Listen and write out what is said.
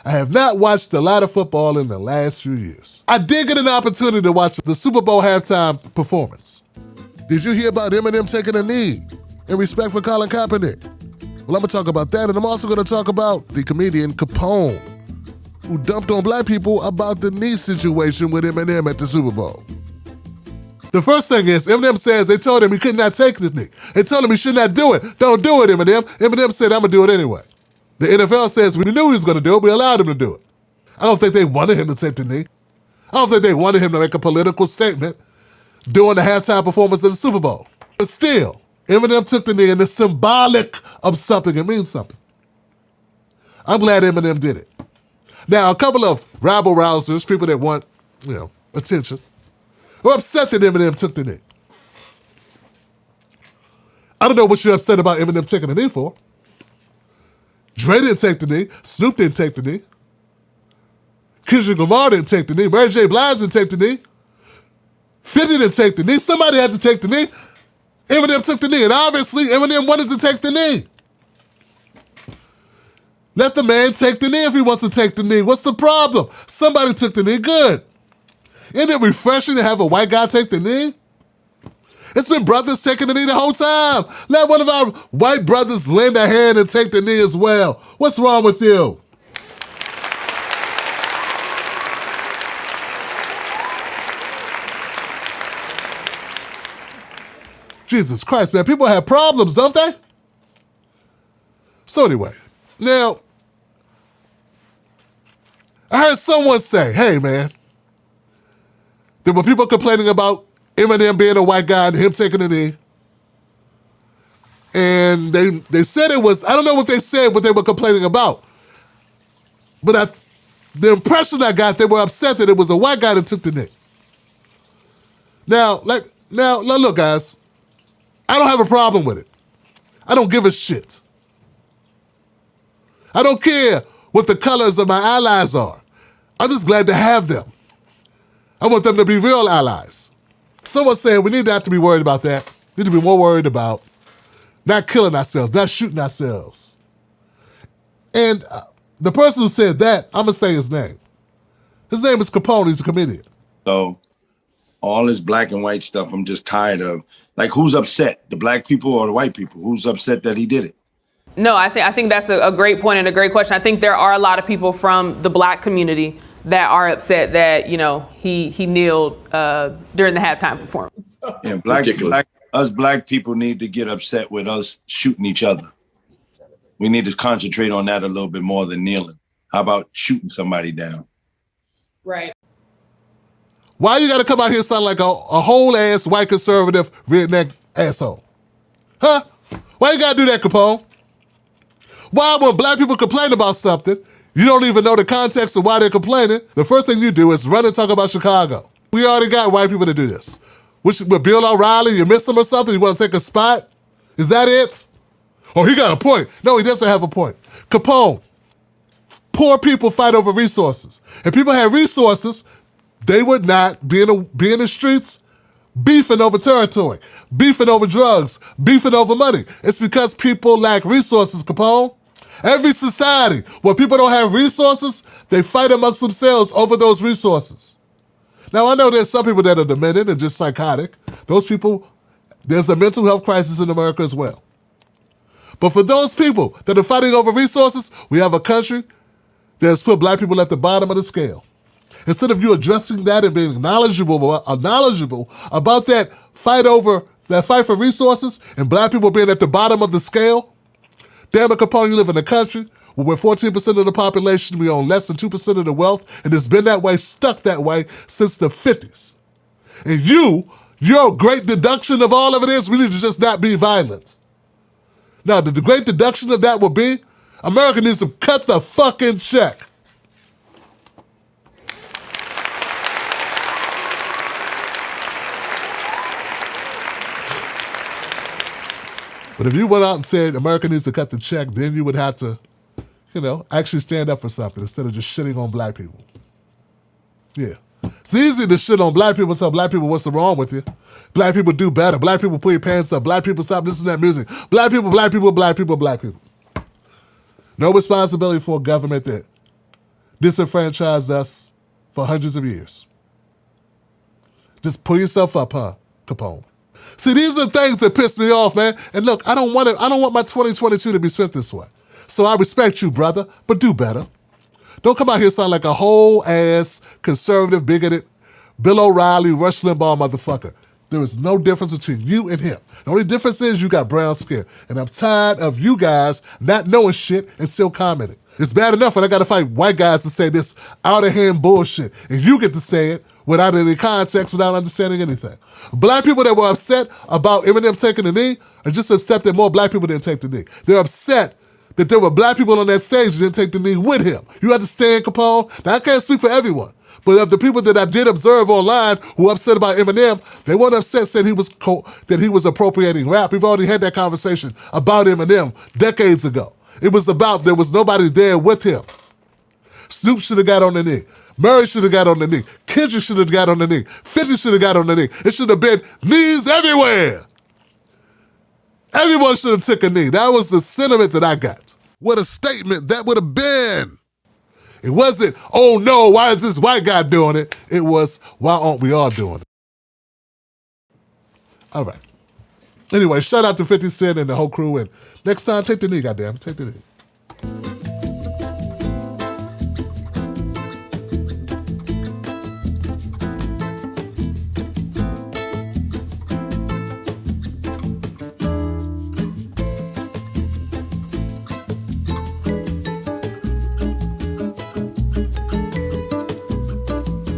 I have not watched a lot of football in the last few years. I did get an opportunity to watch the Super Bowl halftime performance. Did you hear about Eminem taking a knee in respect for Colin Kaepernick? Well, I'm gonna talk about that, and I'm also gonna talk about the comedian Capone, who dumped on black people about the knee situation with Eminem at the Super Bowl. The first thing is, Eminem says they told him he could not take the knee. They told him he should not do it. Don't do it, Eminem. Eminem said, I'm gonna do it anyway. The NFL says we knew he was gonna do it, we allowed him to do it. I don't think they wanted him to take the knee. I don't think they wanted him to make a political statement during the halftime performance of the Super Bowl. But still, Eminem took the knee, and it's symbolic of something. It means something. I'm glad Eminem did it. Now, a couple of rabble-rousers, people that want, attention, were upset that Eminem took the knee. I don't know what you're upset about Eminem taking the knee for. Dre didn't take the knee. Snoop didn't take the knee. Kendrick Lamar didn't take the knee. Mary J. Blige didn't take the knee. 50 didn't take the knee. Somebody had to take the knee. Eminem took the knee, and obviously Eminem wanted to take the knee. Let the man take the knee if he wants to take the knee. What's the problem? Somebody took the knee, good. Isn't it refreshing to have a white guy take the knee? It's been brothers taking the knee the whole time. Let one of our white brothers lend a hand and take the knee as well. What's wrong with you? Jesus Christ, man, people have problems, don't they? So anyway, now, I heard someone say, hey, man, there were people complaining about Eminem being a white guy and him taking the knee. And they said it was, I don't know what they said, what they were complaining about. But the impression I got, they were upset that it was a white guy that took the knee. Now, look, guys, I don't have a problem with it. I don't give a shit. I don't care what the colors of my allies are. I'm just glad to have them. I want them to be real allies. Someone's saying we need not to be worried about that. We need to be more worried about not killing ourselves, not shooting ourselves. And the person who said that, I'm going to say his name. His name is Capone. He's a comedian. So all this black and white stuff, I'm just tired of. Like, who's upset? The black people or the white people? Who's upset that he did it? No, I think that's a great point and a great question. I think there are a lot of people from the black community that are upset that, he kneeled during the halftime performance. Yeah, us black people need to get upset with us shooting each other. We need to concentrate on that a little bit more than kneeling. How about shooting somebody down? Right. Why you got to come out here and sound like a whole-ass white conservative redneck asshole? Huh? Why you got to do that, Capone? Why, when black people complain about something, you don't even know the context of why they're complaining, the first thing you do is run and talk about Chicago. We already got white people to do this. With Bill O'Reilly, you miss him or something? You want to take a spot? Is that it? Oh, he got a point. No, he doesn't have a point. Capone, poor people fight over resources. If people had resources, they would not be in the streets beefing over territory, beefing over drugs, beefing over money. It's because people lack resources, Capone. Every society where people don't have resources, they fight amongst themselves over those resources. Now, I know there's some people that are demented and just psychotic. Those people, there's a mental health crisis in America as well. But for those people that are fighting over resources, we have a country that has put black people at the bottom of the scale. Instead of you addressing that and being knowledgeable about that fight for resources and black people being at the bottom of the scale, damn it, Capone, you live in a country where we're 14% of the population, we own less than 2% of the wealth, and it's been that way, stuck that way since the 50s. And your great deduction of all of it is we need to just not be violent. Now, the great deduction of that will be America needs to cut the fucking check. But if you went out and said America needs to cut the check, then you would have to, actually stand up for something instead of just shitting on black people. Yeah. It's easy to shit on black people and tell black people what's wrong with you. Black people do better. Black people put your pants up. Black people stop listening to that music. Black people. No responsibility for a government that disenfranchised us for hundreds of years. Just pull yourself up, huh, Capone? See, these are things that piss me off, man. And look, I don't want my 2022 to be spent this way. So I respect you, brother, but do better. Don't come out here sound like a whole ass conservative, bigoted, Bill O'Reilly, Rush Limbaugh motherfucker. There is no difference between you and him. The only difference is you got brown skin. And I'm tired of you guys not knowing shit and still commenting. It's bad enough when I got to fight white guys to say this out-of-hand bullshit. And you get to say it without any context, without understanding anything. Black people that were upset about Eminem taking the knee are just upset that more black people didn't take the knee. They're upset that there were black people on that stage that didn't take the knee with him. You understand, Capone? Now, I can't speak for everyone. But of the people that I did observe online who were upset about Eminem, they weren't upset saying that he was appropriating rap. We've already had that conversation about Eminem decades ago. It was about there was nobody there with him. Snoop should have got on the knee. Murray should have got on the knee. Kendrick should have got on the knee. 50 should have got on the knee. It should have been knees everywhere. Everyone should have took a knee. That was the sentiment that I got. What a statement that would have been. It wasn't, oh no, why is this white guy doing it? It was, why aren't we all doing it? All right. Anyway, shout out to 50 Cent and the whole crew. And next time, take the knee, goddamn. Take the knee.